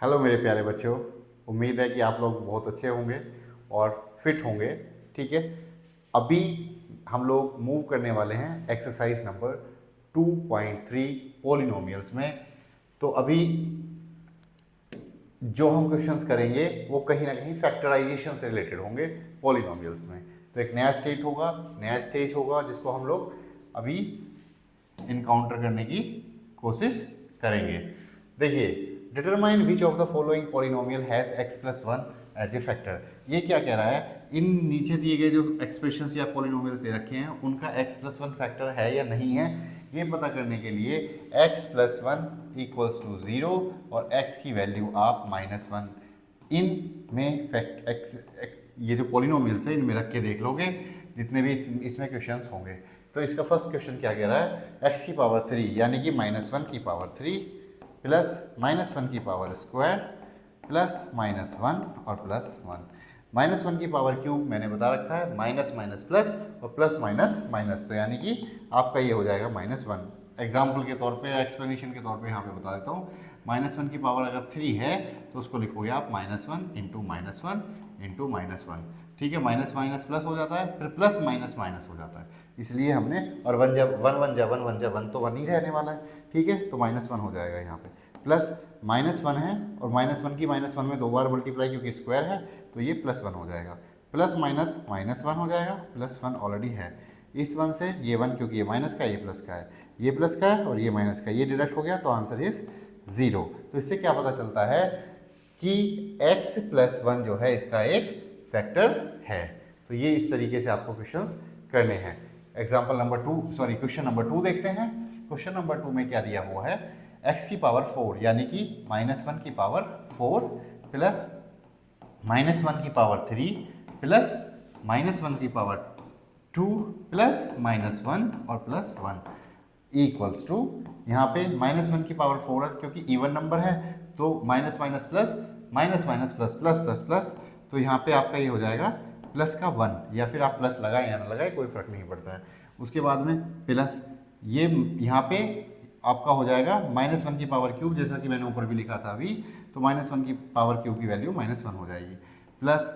Hello मेरे प्यारे बच्चों, उम्मीद है कि आप लोग बहुत अच्छे होंगे और फिट होंगे। ठीक है, अभी हम लोग मूव करने वाले हैं एक्सरसाइज नंबर 2.3 पॉलिनोमियल्स में। तो अभी जो हम क्वेश्चंस करेंगे वो कहीं ना कहीं फैक्टराइजेशन से रिलेटेड होंगे पॉलिनोमियल्स में। तो एक नया स्टेट होगा, नया स्टेज होगा जिसको हम लोग अभी इनकाउंटर करने की कोशिश करेंगे। देखिए, determine which of the following polynomial has x plus one as a factor. ये क्या कह रहा है, इन नीचे दिए गए जो एक्सप्रेशंस या पॉलिनोमियल दे रखे हैं उनका x प्लस वन फैक्टर है या नहीं है, ये पता करने के लिए x plus one equals to zero और x की वैल्यू आप माइनस वन इन में ये जो पॉलिनोमियल्स है इनमें रख के देख लोगे जितने भी इसमें क्वेश्चंस होंगे। तो इसका फर्स्ट क्वेश्चन क्या कह रहा है, x की पावर 3 यानी कि माइनस वन की पावर 3 प्लस माइनस वन की power square plus minus one और प्लस वन। माइनस वन की पावर क्यूब मैंने बता रखा है, माइनस माइनस प्लस और प्लस माइनस माइनस, तो यानी कि आपका ये हो जाएगा माइनस वन। एग्जाम्पल के तौर पे, एक्सप्लेनेशन के तौर पे यहाँ पे बता देता हूँ। माइनस वन की पावर अगर 3 है तो उसको लिखोगे आप minus one into minus one into minus one. ठीक है, माइनस माइनस प्लस हो जाता है, फिर प्लस माइनस माइनस हो जाता है, इसलिए हमने, और वन जब वन वन जा वन वन जा वन तो वन ही रहने वाला है। ठीक है, तो माइनस वन हो जाएगा यहाँ पे, प्लस माइनस वन है और माइनस वन की माइनस वन में दो बार मल्टीप्लाई क्योंकि स्क्वायर है तो ये प्लस वन हो जाएगा, प्लस माइनस माइनस वन हो जाएगा, प्लस वन ऑलरेडी है। इस वन से ये वन, क्योंकि ये माइनस का है ये प्लस का है, ये प्लस का है और ये माइनस का, ये डिडक्ट हो गया तो आंसर इज ज़ीरो। तो इससे क्या पता चलता है कि x प्लस वन जो है इसका एक फैक्टर है। तो ये इस तरीके से आपको क्वेश्चंस करने हैं। एग्जाम्पल नंबर क्वेश्चन नंबर 2 देखते हैं। क्वेश्चन नंबर 2 में क्या दिया हुआ है, x की पावर 4 यानी कि माइनस वन की पावर 4 प्लस माइनस वन की पावर 3 प्लस माइनस वन की पावर 2 प्लस माइनस वन और प्लस वन इक्वल्स टू, यहाँ पे माइनस वन की पावर 4 है क्योंकि इवन नंबर है तो minus minus plus minus minus plus plus plus plus, तो यहाँ पे आपका ये हो जाएगा प्लस का वन, या फिर आप प्लस लगाएं या ना लगाएं कोई फर्क नहीं पड़ता है। उसके बाद में प्लस ये यहाँ पे आपका हो जाएगा माइनस वन की पावर क्यूब, जैसा कि मैंने ऊपर भी लिखा था अभी, तो माइनस वन की पावर क्यूब की वैल्यू माइनस वन हो जाएगी, प्लस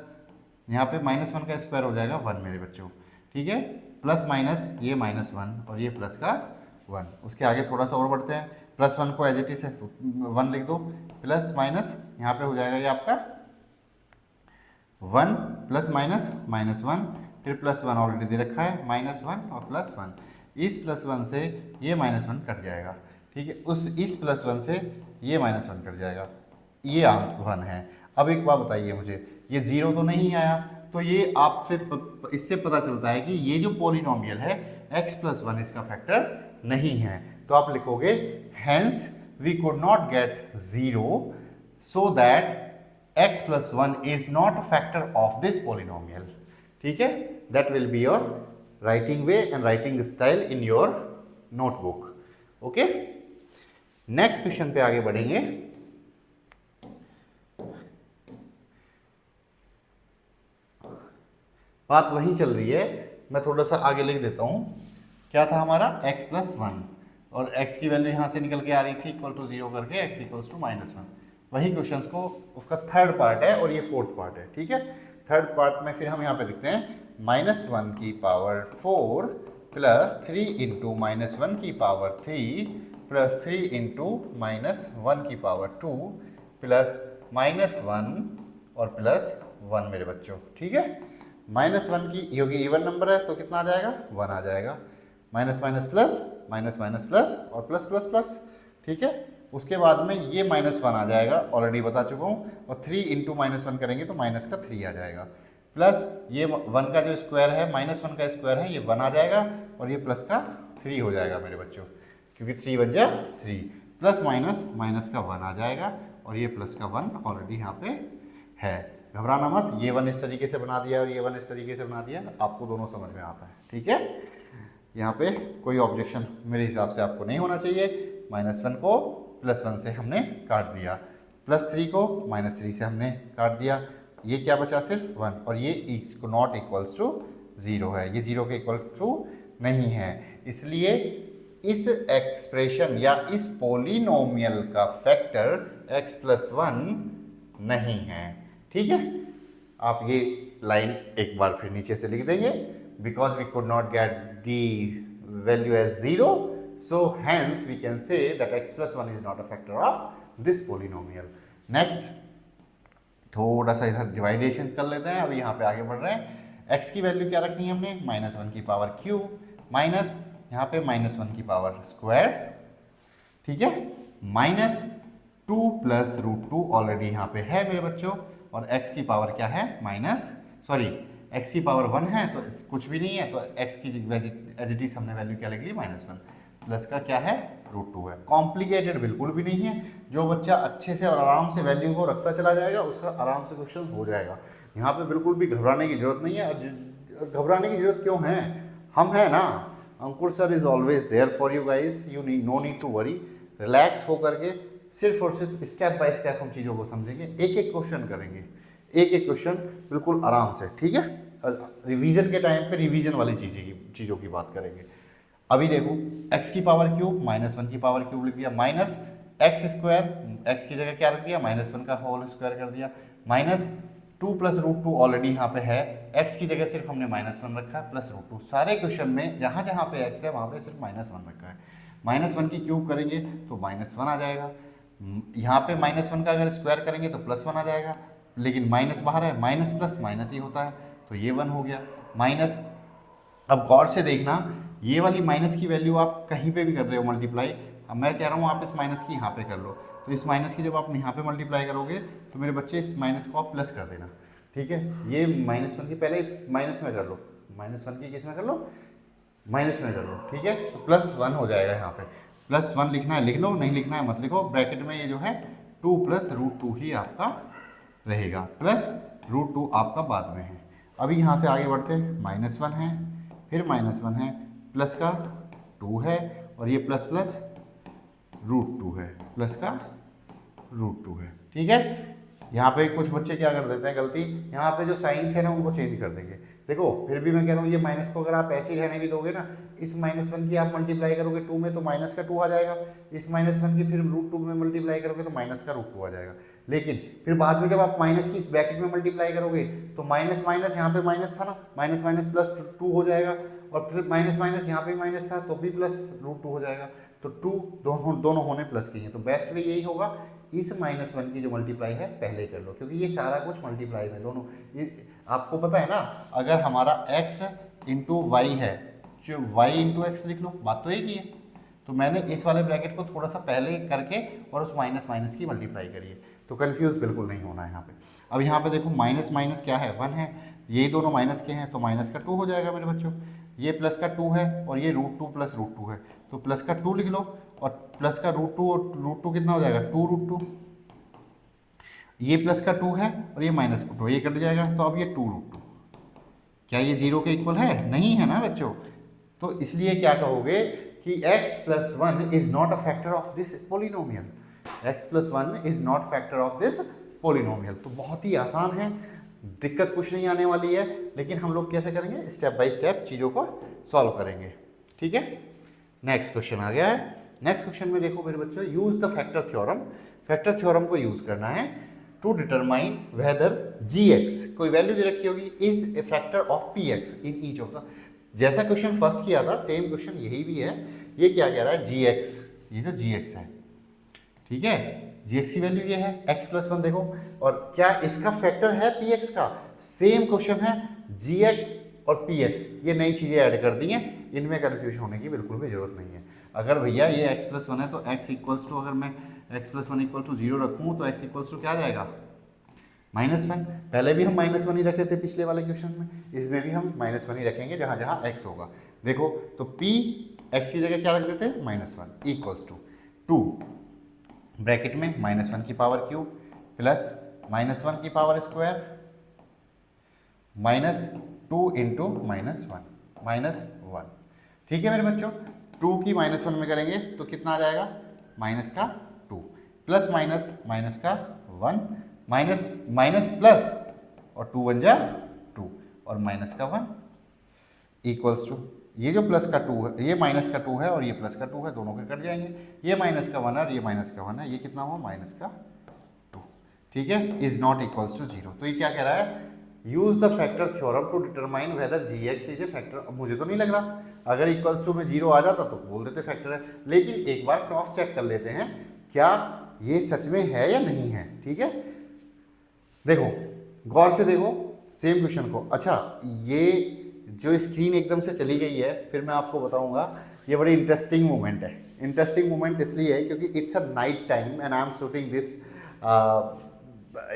यहाँ पे माइनस वन का स्क्वायर हो जाएगा वन मेरे बच्चों। ठीक है, प्लस माइनस ये माइनस वन और ये प्लस का वन। उसके आगे थोड़ा सा और बढ़ते हैं, प्लस वन को एज इट इज वन लिख दो, प्लस माइनस यहाँ पे हो जाएगा ये आपका one plus minus minus one, फिर प्लस वन ऑलरेडी दे रखा है माइनस वन और प्लस वन। इस प्लस वन से ये माइनस वन कट जाएगा। ठीक है, इस प्लस वन से ये माइनस वन कट जाएगा, ये वन है। अब एक बात बताइए मुझे, ये जीरो तो नहीं आया, तो ये आपसे इससे पता चलता है कि ये जो पॉलिनोमियल है x प्लस वन इसका फैक्टर नहीं है। तो आप लिखोगे hence we could not get zero so that x plus one is not a factor of this polynomial. ठीक है, that will be your writing way and writing style in your notebook. Okay, next question पे आगे बढ़ेंगे। बात वही चल रही है, मैं थोड़ा सा आगे लिख देता हूं। क्या था हमारा x प्लस वन और x की वैल्यू यहां से निकल के आ रही थी इक्वल टू जीरो करके x equals to minus one. वही क्वेश्चंस को उसका थर्ड पार्ट है और ये फोर्थ पार्ट है। ठीक है, थर्ड पार्ट में फिर हम यहाँ पे देखते हैं माइनस वन की power 4 plus 3 into minus one की power 3 plus 3 into minus one की पावर 2 प्लस माइनस वन और प्लस वन मेरे बच्चों। ठीक है, माइनस वन की, क्योंकि इवन नंबर है तो कितना आ जाएगा, वन आ जाएगा, minus minus plus minus minus plus और प्लस प्लस प्लस। ठीक है, उसके बाद में ये माइनस वन आ जाएगा, ऑलरेडी बता चुका हूँ, और 3 इंटू माइनस वन करेंगे तो माइनस का 3 आ जाएगा, प्लस ये वन का जो स्क्वायर है माइनस वन का स्क्वायर है ये वन आ जाएगा और ये प्लस का 3 हो जाएगा मेरे बच्चों, क्योंकि 3 बन जा 3, प्लस माइनस माइनस का 1 आ जाएगा और ये प्लस का 1 ऑलरेडी यहाँ पे है। घबराना मत, ये वन इस तरीके से बना दिया और ये वन इस तरीके से बना दिया, आपको दोनों समझ में आता है। ठीक है, यहाँ पे कोई ऑब्जेक्शन मेरे हिसाब से आपको नहीं होना चाहिए। माइनस वन को प्लस वन से हमने काट दिया, प्लस 3 को माइनस 3 से हमने काट दिया, ये क्या बचा सिर्फ वन, और ये इसको नॉट इक्वल्स टू ज़ीरो है, ये ज़ीरो के इक्वल टू नहीं है, इसलिए इस एक्सप्रेशन या इस पॉलिनोमियल का फैक्टर x+1 नहीं है। ठीक है, आप ये लाइन एक बार फिर नीचे से लिख देंगे, because we could not get the value as 0, so hence we can say that x+1 is not a factor of this polynomial. Next थोड़ा सा इधर डिवाइडेशन कर लेते हैं, अभी यहाँ पे आगे बढ़ रहे हैं। x की वैल्यू क्या रखनी है हमने, -1 की पावर क्यूब माइनस यहाँ पे -1 की पावर स्क्वायर, ठीक है, -2 + √2 ऑलरेडी यहाँ पे है मेरे बच्चों, और x की पावर क्या है x की पावर 1 है तो कुछ भी नहीं है, तो x की एज इट इज हमने वैल्यू क्या लिख ली -1, प्लस का क्या है √2 है। कॉम्प्लिकेटेड बिल्कुल भी नहीं है, जो बच्चा अच्छे से और आराम से वैल्यू को रखता चला जाएगा उसका आराम से क्वेश्चन हो जाएगा। यहाँ पे बिल्कुल भी घबराने की जरूरत नहीं है, और घबराने की जरूरत क्यों है, हम हैं ना, अंकुर sir is always there for you guys, you need no need to worry. Relax होकर के सिर्फ और सिर्फ स्टेप बाय स्टेप हम चीज़ों को समझेंगे, एक एक क्वेश्चन करेंगे, एक एक क्वेश्चन बिल्कुल आराम से, ठीक है। रिवीजन के टाइम पे रिवीजन वाली चीज़ों की बात करेंगे। अभी देखो x की पावर क्यूब -1 की पावर क्यूब लिख दिया, माइनस x², x की जगह क्या रख दिया -1 का होल स्क्वायर कर दिया, -2 + √2 ऑलरेडी यहाँ पे है, x की जगह सिर्फ हमने -1 रखा है प्लस √2। सारे क्वेश्चन में जहाँ जहाँ पे x है वहाँ पे सिर्फ -1 रखा है। -1 की क्यूब करेंगे तो -1 आ जाएगा, यहाँ पे -1 का अगर स्क्वायर करेंगे तो +1 आ जाएगा, लेकिन माइनस बाहर है, माइनस प्लस माइनस ही होता है, तो ये 1 हो गया माइनस। अब गौर से देखना, ये वाली माइनस की वैल्यू आप कहीं पे भी कर रहे हो मल्टीप्लाई, अब मैं कह रहा हूँ आप इस माइनस की यहाँ पे कर लो, तो इस माइनस की जब आप यहाँ पे मल्टीप्लाई करोगे तो मेरे बच्चे इस माइनस को आप प्लस कर देना, ठीक है। ये -1 की पहले इस माइनस में कर लो, -1 की किस में कर लो, माइनस में कर लो, ठीक है, तो +1 हो जाएगा। यहाँ पे +1 लिखना है लिख लो, नहीं लिखना है मत लिखो। ब्रैकेट में ये जो है 2 + √2 ही आपका रहेगा, प्लस √2 आपका बाद में है। अभी यहाँ से आगे बढ़ते हैं, -1 है, फिर -1 है, प्लस का 2 है, और ये प्लस प्लस √2 है, प्लस का √2 है, ठीक है। यहाँ पे कुछ बच्चे क्या कर देते हैं गलती, यहाँ पे जो साइंस है ना उनको चेंज कर देंगे। देखो फिर भी मैं कह रहा हूँ ये माइनस को अगर आप ऐसे ही रहने भी दोगे ना, इस -1 की आप मल्टीप्लाई करोगे 2 में तो माइनस का 2 आ जाएगा, इस -1 की फिर √2 में मल्टीप्लाई करोगे तो माइनस का √2 आ जाएगा। लेकिन फिर बाद में जब आप माइनस की इस ब्रैकेट में मल्टीप्लाई करोगे तो माइनस माइनस, यहाँ पे माइनस था ना, माइनस माइनस प्लस 2 हो जाएगा, और फिर माइनस माइनस यहाँ पे माइनस था तो भी प्लस √2 हो जाएगा, तो 2 दोनों होने प्लस के हैं। तो बेस्ट वे यही होगा, इस -1 की जो मल्टीप्लाई है पहले कर लो, क्योंकि ये सारा कुछ मल्टीप्लाई में दोनों, ये आपको पता है ना, अगर हमारा x × y है, जो y × x लिख लो, बात तो एक ही है। तो मैंने इस वाले ब्रैकेट को थोड़ा सा पहले करके और उस माइनस की मल्टीप्लाई करिए, तो कंफ्यूज बिल्कुल नहीं होना है यहाँ पे। अब यहाँ पे देखो माइनस माइनस क्या है, 1 है, ये दोनों माइनस के हैं तो माइनस का 2 हो जाएगा मेरे बच्चों, ये प्लस का 2 है और ये √2 + √2 है, तो प्लस का 2 लिख लो, और प्लस का √2 और √2 कितना हो जाएगा 2√2, ये प्लस का 2 है और ये माइनस का 2, ये कट जाएगा, तो अब ये 2√2, क्या ये 0 के इक्वल है, नहीं है ना बच्चों। तो इसलिए क्या कहोगे कि x+1 is not a factor of this polynomial, x+1 is not factor of this polynomial. तो बहुत ही आसान है, दिक्कत कुछ नहीं आने वाली है, लेकिन हम लोग कैसे करेंगे, स्टेप बाय स्टेप चीज़ों को सॉल्व करेंगे, ठीक है। नेक्स्ट क्वेश्चन आ गया है। नेक्स्ट क्वेश्चन में देखो मेरे बच्चों, use the factor theorem. Factor theorem को यूज करना है टू डिटरमाइन वेदर gx, कोई वैल्यू दे रखी होगी, is a factor of px in each of the, जैसा क्वेश्चन फर्स्ट किया था सेम क्वेश्चन यही भी है। ये क्या कह रहा है, gx, ये जो gx है, ठीक है, gx की वैल्यू ये है, x+1 देखो, और क्या इसका फैक्टर है px का, सेम क्वेश्चन है, gx और px, ये नई चीज़ें ऐड कर दी हैं, इनमें कन्फ्यूज होने की बिल्कुल भी जरूरत नहीं है। अगर भैया ये x+1 है तो x = अगर मैं x+1 = 0 रखूँ तो x = क्या आ जाएगा, -1। पहले भी हम -1 ही रखे थे पिछले वाले क्वेश्चन में, इसमें भी हम -1 ही रखेंगे जहाँ जहाँ x होगा। देखो तो p x की जगह क्या रख देते हैं, -1 = 2 ब्रैकेट में -1 की पावर क्यूब प्लस -1 की पावर स्क्वायर -2 × -1 ठीक है मेरे बच्चों। 2 की -1 में करेंगे तो कितना आ जाएगा, माइनस का 2 प्लस माइनस का 1 माइनस प्लस और 2 × 2 और माइनस का 1 = ये जो प्लस का 2 है, ये माइनस का 2 है और ये प्लस का 2 है, दोनों के कट जाएंगे। ये माइनस का 1 है और ये माइनस का 1 है, ये कितना हुआ माइनस का 2, ठीक है, इज नॉट इक्वल्स टू 0। तो ये क्या कह रहा है, use the factor theorem to determine whether gx is a factor. अब मुझे तो नहीं लग रहा, अगर इक्वल्स टू में 0 आ जाता तो बोल देते फैक्टर है, लेकिन एक बार क्रॉस चेक कर लेते हैं क्या ये सच में है या नहीं है, ठीक है। देखो गौर से देखो सेम क्वेश्चन को। अच्छा ये जो स्क्रीन एकदम से चली गई है, फिर मैं आपको बताऊंगा, ये बड़ी इंटरेस्टिंग मोमेंट है। इंटरेस्टिंग मोमेंट इसलिए है क्योंकि it's a night time and I am shooting this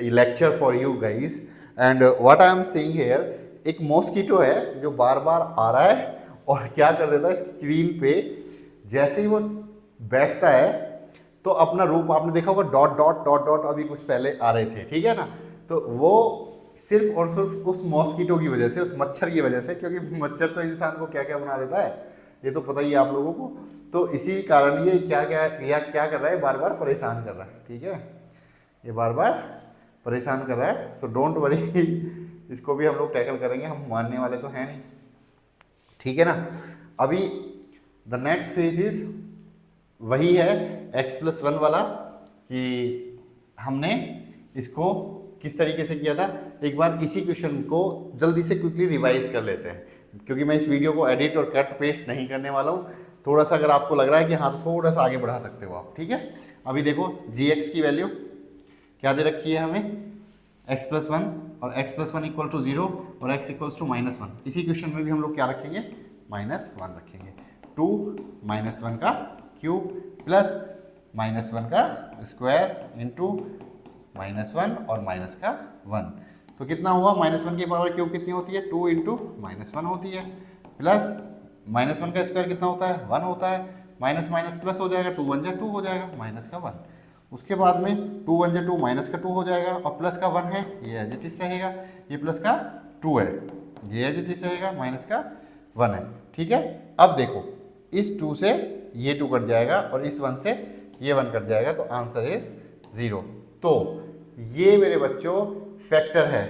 lecture for you guys and what I am saying here, एक मॉस्किटो है जो बार बार आ रहा है और क्या कर देता है स्क्रीन पे, जैसे ही वो बैठता है तो अपना रूप आपने देखा होगा डॉट डॉट डॉट डॉट अभी कुछ पहले आ रहे थे, ठीक है ना। तो वो सिर्फ और सिर्फ उस मॉस्किटो की वजह से, उस मच्छर की वजह से, क्योंकि मच्छर तो इंसान को क्या क्या बना देता है ये तो पता ही है आप लोगों को। तो इसी कारण ये क्या कर रहा है, बार बार परेशान कर रहा है, ठीक है, ये बार बार परेशान कर रहा है। सो डोंट वरी, इसको भी हम लोग टैकल करेंगे, हम मानने वाले तो हैं नहीं, ठीक है ना। अभी द नेक्स्ट फेज इज वही है x+1 वाला, कि हमने इसको किस तरीके से किया था। एक बार इसी क्वेश्चन को जल्दी से क्विकली रिवाइज कर लेते हैं, क्योंकि मैं इस वीडियो को एडिट और कट पेस्ट नहीं करने वाला हूँ। थोड़ा सा अगर आपको लग रहा है कि हाँ, तो थोड़ा सा आगे बढ़ा सकते हो आप, ठीक है। अभी देखो gx की वैल्यू क्या दे रखी है हमें, x+1 और x+1 इक्वल टू 0 और x इक्वल्स टू -1। इसी क्वेश्चन में भी हम लोग क्या रखेंगे, -1 रखेंगे। 2 -1 का क्यूब प्लस -1 का स्क्वायर इंटू -1 और माइनस का 1, तो कितना हुआ, -1 की पावर क्यूब कितनी होती है, 2 इंटू -1 होती है, प्लस -1 का स्क्वायर कितना होता है, 1 होता है, माइनस माइनस प्लस हो जाएगा, 2 1 2 हो जाएगा, माइनस का 1। उसके बाद में 2 1 2 माइनस का 2 हो जाएगा, और प्लस का 1 है, ये एज इट इज रहेगा, ये प्लस का 2 है, ये एज इट इज रहेगा, माइनस का 1 है, ठीक है। अब देखो इस 2 से ये 2 कट जाएगा और इस 1 से ये 1 कट जाएगा, तो आंसर इज 0। तो ये मेरे बच्चों फैक्टर है,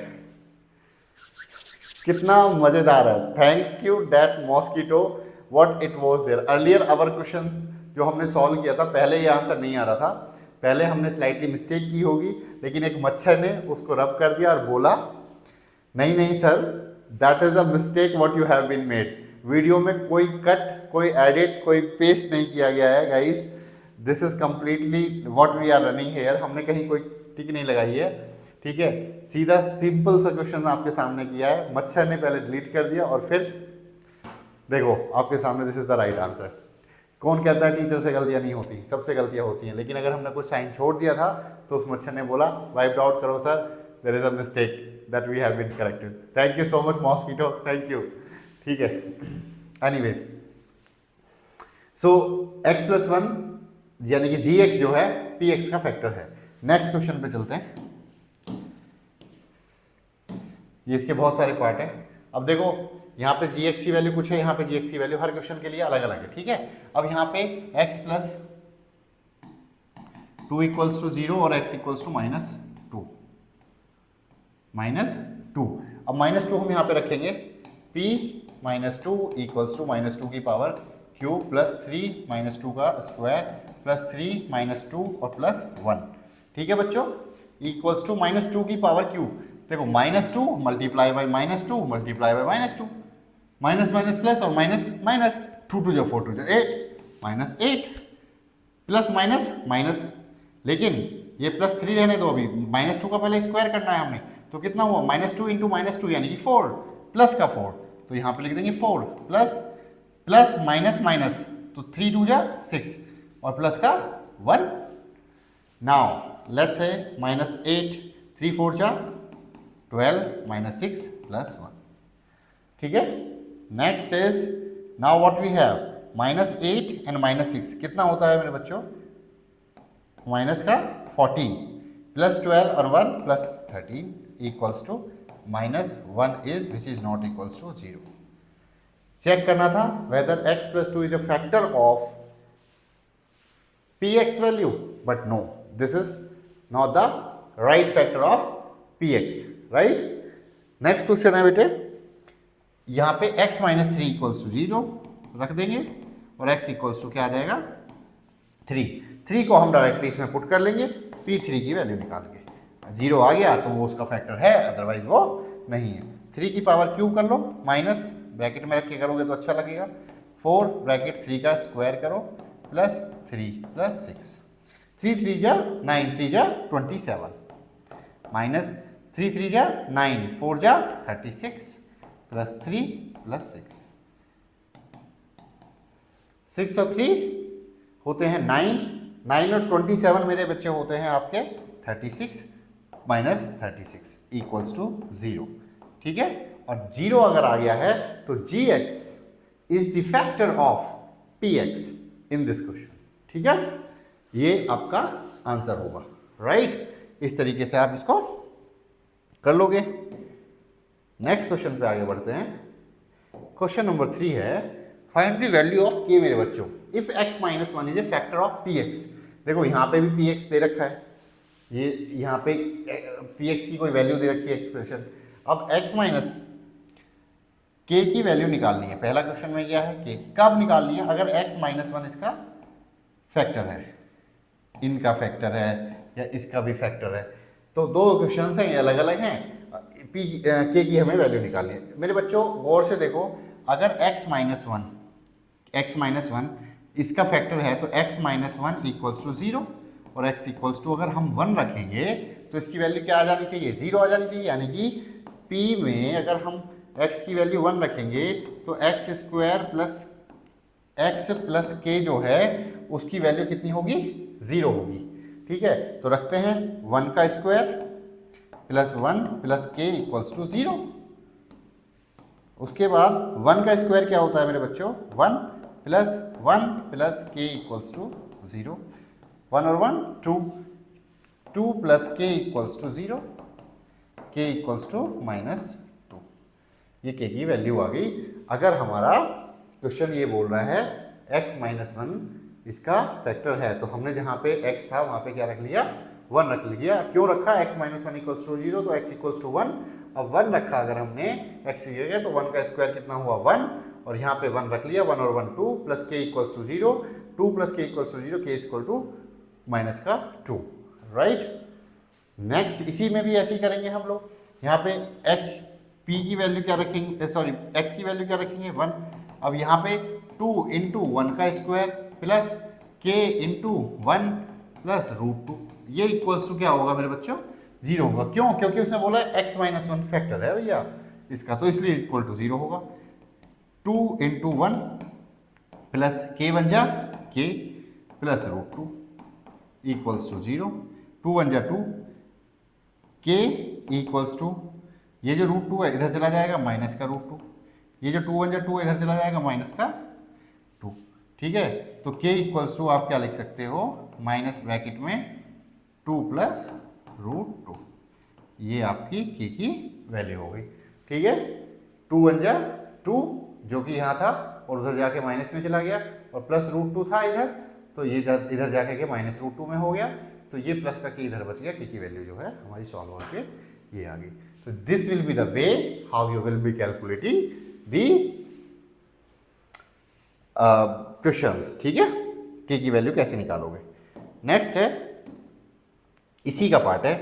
कितना मजेदार है। Thank you that mosquito what it was there earlier. Our questions जो हमने सॉल्व किया था, पहले ये आंसर नहीं आ रहा था, पहले हमने स्लाइटली मिस्टेक की होगी, लेकिन एक मच्छर ने उसको रब कर दिया और बोला नहीं नहीं sir, that is a mistake what you have been made. Video में कोई कट, कोई एडिट, कोई पेस्ट नहीं किया गया है guys, this is completely what we are running here. हमने कहीं कोई टिक नहीं लगाई है, ठीक है, सीधा सिंपल सा क्वेश्चन आपके सामने किया है। मच्छर ने पहले डिलीट कर दिया और फिर देखो आपके सामने this is the right answer. कौन कहता है टीचर से गलतियां नहीं होती, सबसे गलतियां होती हैं, लेकिन अगर हमने कुछ साइन छोड़ दिया था तो उस मच्छर ने बोला वाइप आउट करो sir, there is a mistake that we have been corrected. Thank you so much mosquito, thank you, ठीक है। एनीवेज सो x+1 यानी कि gx जो है px का फैक्टर है। नेक्स्ट क्वेश्चन पे चलते हैं, ये इसके बहुत सारे पार्ट हैं। अब देखो यहाँ पे gx की वैल्यू कुछ है, यहाँ पे gx की वैल्यू हर क्वेश्चन के लिए अलग अलग है, ठीक है। अब यहाँ पे x+2 इक्वल्स टू 0 और x इक्वल्स टू -2, -2। अब -2 हम यहाँ पे रखेंगे, p -2 इक्वल्स टू -2 की पावर क्यूब प्लस 3 -2 का स्क्वायर प्लस 3 -2 और प्लस 1, ठीक है बच्चों, इक्वल्स टू -2 की पावर क्यूब। देखो -2 multiply by -2 multiply by -2, minus minus plus और माइनस माइनस, 2 2 जा 4 2 जा 8, -8 प्लस माइनस माइनस, लेकिन ये +3 रहने दो, अभी -2 का पहले स्क्वायर करना है हमने, तो कितना हुआ -2 इंटू -2 यानी कि 4 प्लस का 4, तो यहाँ पे लिख देंगे 4 प्लस प्लस माइनस माइनस, तो 3 2 जा 6 और प्लस का 1। नाउ लेट्स से -8 3 4 जा 12 -6 प्लस 1, ठीक है। Next is now what we have -8 and -6 कितना होता है मेरे बच्चों, माइनस का 14 प्लस 12 और 1 plus 13 equals to -1 is which is not equals to 0। Check करना था whether x+2 is a factor of px value, but no, this is not the right factor of px, right. Next question है बेटे यहाँ पे x minus three equals to 0 रख देंगे और x equals to क्या आ जाएगा 3 को हम डायरेक्टली इसमें पुट कर लेंगे, P3 की वैल्यू निकाल के 0 आ गया तो वो उसका फैक्टर है, अदरवाइज वो नहीं है। 3 की पावर क्यूब कर लो, माइनस ब्रैकेट में रख के करोगे तो अच्छा लगेगा, 4 ब्रैकेट 3 का स्क्वायर करो प्लस 3 प्लस 6, 3 3 जा 9, 3 जा 27 माइनस 3 3 जा 9, 4 जा 36 प्लस 3 प्लस 6 और 3 होते हैं 9 और 27 मेरे बच्चे होते हैं आपके 36 माइनस 36 इक्वल्स टू 0। ठीक है, और 0 अगर आ गया है तो gx is the factor of px in this question. ठीक है, ये आपका आंसर होगा, राइट। इस तरीके से आप इसको कर लोगे। नेक्स्ट क्वेश्चन पे आगे बढ़ते हैं। क्वेश्चन नंबर 3 है, find the value of k मेरे बच्चों if x minus 1 is a factor of px। देखो यहाँ पे भी px दे रखा है, ये यहाँ पे px की कोई वैल्यू दे रखी है एक्सप्रेशन। अब x माइनस k की वैल्यू निकालनी है। पहला क्वेश्चन में क्या है, k कब निकालनी है, अगर x माइनस 1 इसका फैक्टर है, इनका फैक्टर है या इसका भी फैक्टर है, तो दो क्वेश्चन हैं, ये अलग अलग हैं। k की हमें वैल्यू निकालनी है। मेरे बच्चों गौर से देखो, अगर x माइनस वन इसका फैक्टर है तो x माइनस 1 इक्वल्स टू 0 और x इक्वल्स टू अगर हम 1 रखेंगे तो इसकी वैल्यू क्या आ जानी चाहिए, 0 आ जानी चाहिए। यानी कि p में अगर हम x की वैल्यू 1 रखेंगे तो x square plus x plus k जो है उसकी वैल्यू कितनी होगी, 0 होगी। ठीक है, तो रखते हैं 1 का square plus 1 plus k equals to 0। उसके बाद 1 का स्क्वायर क्या होता है मेरे बच्चों, 1 प्लस k इक्वल्स टू 0, 1 और 1 2 plus k equals to 0, k equals to -2। ये k की वैल्यू आ गई। अगर हमारा क्वेश्चन ये बोल रहा है x माइनस 1 इसका फैक्टर है, तो हमने जहाँ पे x था वहाँ पे क्या रख लिया, 1 रख लिया। क्यों रखा, x माइनस 1 इक्वल्स टू 0 तो x इक्वल्स टू 1। अब 1 रखा अगर हमने x की जगह तो 1 का स्क्वायर कितना हुआ 1, और यहाँ पे 1 रख लिया, 1 और 1 2 plus k equals to 0, 2 plus k equals to 0, k equal to minus का 2, राइट। नेक्स्ट इसी में भी ऐसे ही करेंगे हम लोग। यहाँ पे x p की वैल्यू क्या रखेंगे, सॉरी x की वैल्यू क्या रखेंगे 1। अब यहाँ पे 2 इंटू 1 का square plus k into 1 plus √2, ये इक्वल्स टू क्या होगा मेरे बच्चों, 0 होगा। क्यों, क्योंकि उसने बोला x माइनस 1 फैक्टर है भैया इसका, तो इसलिए इक्वल टू 0 होगा। 2 इंटू 1 प्लस k बन जा k प्लस √2 इक्वल्स टू 0, 2 1 जा 2, k इक्वल्स टू, ये जो √2 है इधर चला जाएगा माइनस का √2, ये जो 2 1 जा 2 इधर चला जाएगा माइनस का 2। ठीक है, तो k इक्वल्स टू आप क्या लिख सकते हो, माइनस ब्रैकेट में 2 प्लस √2, ये आपकी k की वैल्यू हो गई। ठीक है, 2 1 जा 2 जो कि यहाँ था और उधर जाके माइनस में चला गया, और प्लस √2 था इधर, तो ये इधर जाके के माइनस √2 में हो गया, तो ये प्लस का k इधर बच गया, k की वैल्यू जो है हमारी सॉल्व होकर ये आ गई। तो this will be the way how you will be calculating the questions. ठीक है, k की वैल्यू कैसे निकालोगे। नेक्स्ट है, इसी का पार्ट है।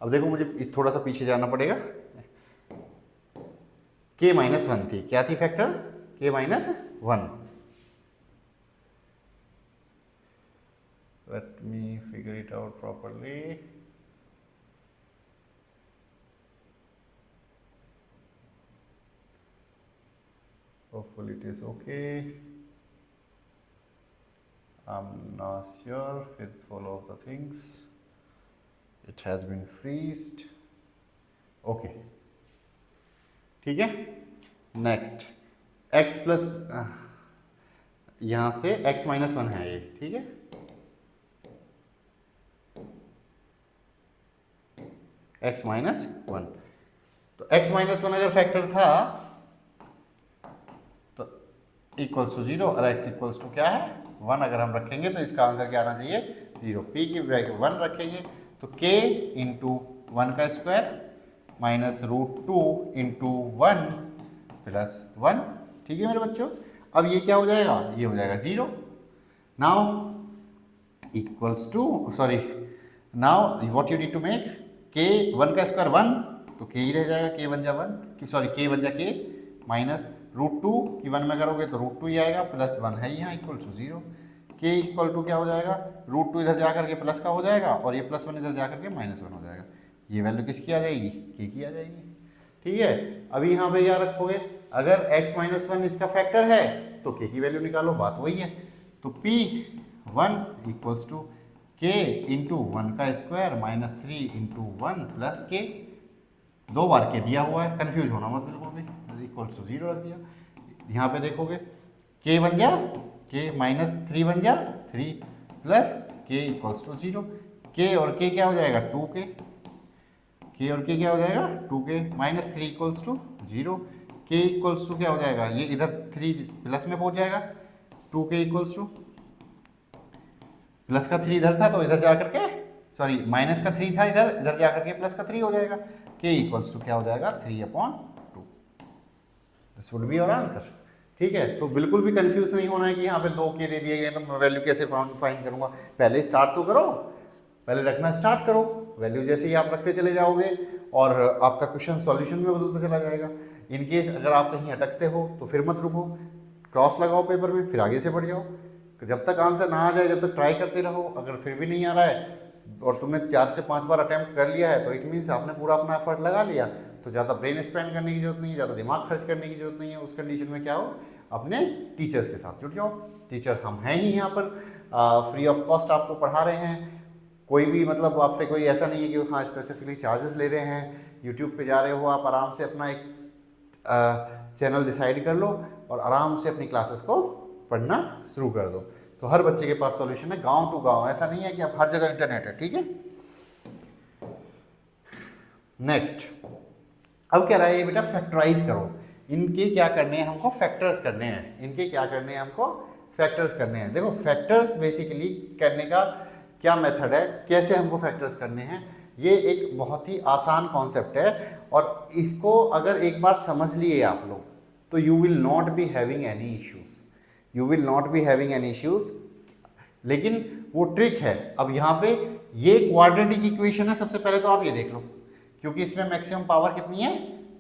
अब देखो मुझे थोड़ा सा पीछे जाना पड़ेगा। k माइनस 1 थी, क्या थी factor, k minus 1। Let me figure it out properly. Hopefully it is okay. I'm not sure with all of the things. It has been freezed. Okay. ठीक है, नेक्स्ट x प्लस, यहाँ से x minus 1 है ये। ठीक है, x minus 1, तो x minus 1 अगर फैक्टर था तो इक्वल्स टू 0 और x इक्वल्स टू क्या है 1 अगर हम रखेंगे तो इसका आंसर क्या आना चाहिए 0। p की ब्रैकेट 1 रखेंगे तो k इंटू 1 का स्क्वायर माइनस √2 इंटू 1 प्लस 1। ठीक है मेरे बच्चों, अब ये क्या हो जाएगा, ये हो जाएगा 0। Now equals to sorry now what you need to make के 1 का स्क्वायर 1, तो के ही रह जाएगा, के बन जा 1 सॉरी के बन जा के माइनस √2 की 1 में करोगे तो √2 ही आएगा, प्लस 1 है यहाँ इक्वल टू 0। के इक्वल टू क्या हो जाएगा, √2 इधर जा करके प्लस का हो जाएगा और ये प्लस 1 इधर जा करके -1 हो जाएगा। ये वैल्यू किसकी आ जाएगी, के की आ जाएगी। ठीक है, अभी यहाँ पे याद रखोगे अगर x - 1 इसका फैक्टर है तो k की वैल्यू निकालो, बात वही है। तो P1 equals to k into 1 का स्क्वायर -3 इंटू 1 प्लस k, 2 बार के दिया हुआ है, कंफ्यूज होना मत बिल्कुल भी, इक्वल्स टू 0 रख दिया। यहाँ पे देखोगे k बन जा k -3 बन जा 3 plus k equals to 0। k और k क्या हो जाएगा 2k, k और k क्या हो जाएगा 2k, -3 equals to 0। k equals to क्या हो जाएगा, ये इधर 3 प्लस में पहुंच जाएगा, 2k इक्वल्स टू प्लस का 3 इधर था तो इधर जाकर के सॉरी माइनस का 3 था इधर, इधर जाकर के प्लस का 3 हो जाएगा। k इक्वल्स टू क्या हो जाएगा 3/2। This would be your answer. ठीक है, तो बिल्कुल भी कंफ्यूज नहीं होना है कि यहाँ पे 2k दे दिए गए तो मैं वैल्यू कैसे फाइंड करूंगा। पहले स्टार्ट तो करो, पहले रखना स्टार्ट करो, वैल्यू जैसे ही आप रखते चले जाओगे और आपका क्वेश्चन सॉल्यूशन में बदलता चला जाएगा। इन केस अगर आप कहीं अटकते हो तो फिर मत रुको, क्रॉस लगाओ पेपर में, फिर आगे से बढ़ जाओ। जब तक आंसर ना आ जाए जब तक ट्राई करते रहो। अगर फिर भी नहीं आ रहा है और तुमने 4 से 5 बार अटैम्प्ट कर लिया है तो इट मीन्स आपने पूरा अपना एफर्ट लगा लिया, तो ज़्यादा ब्रेन स्पेंड करने की जरूरत नहीं है, ज़्यादा दिमाग खर्च करने की जरूरत नहीं है। उस कंडीशन में क्या हो, अपने टीचर्स के साथ जुड़ जाओ। टीचर हम हैं ही यहाँ पर, फ्री ऑफ कॉस्ट आपको पढ़ा रहे हैं। कोई भी मतलब आपसे कोई ऐसा नहीं है कि हाँ स्पेसिफिकली चार्जेस ले रहे हैं। यूट्यूब पे जा रहे हो आप, आराम से अपना एक चैनल डिसाइड कर लो और आराम से अपनी क्लासेस को पढ़ना शुरू कर दो। तो हर बच्चे के पास सॉल्यूशन है, गांव टू गांव। ऐसा नहीं है कि आप हर जगह इंटरनेट है। ठीक है, नेक्स्ट अब क्या रहा है ये बेटा, फैक्टराइज करो। इनके क्या करने हैं हमको, फैक्टर्स करने हैं। इनके क्या करने हैं हमको, फैक्टर्स करने हैं। देखो फैक्टर्स बेसिकली करने का क्या मेथड है, कैसे हमको फैक्टर्स करने हैं, ये एक बहुत ही आसान कॉन्सेप्ट है। और इसको अगर एक बार समझ लिए आप लोग तो you will not be having any issues, you will not be having any issues. लेकिन वो ट्रिक है। अब यहाँ पे ये क्वाड्रेटिक इक्वेशन है, सबसे पहले तो आप ये देख लो, क्योंकि इसमें मैक्सिमम पावर कितनी है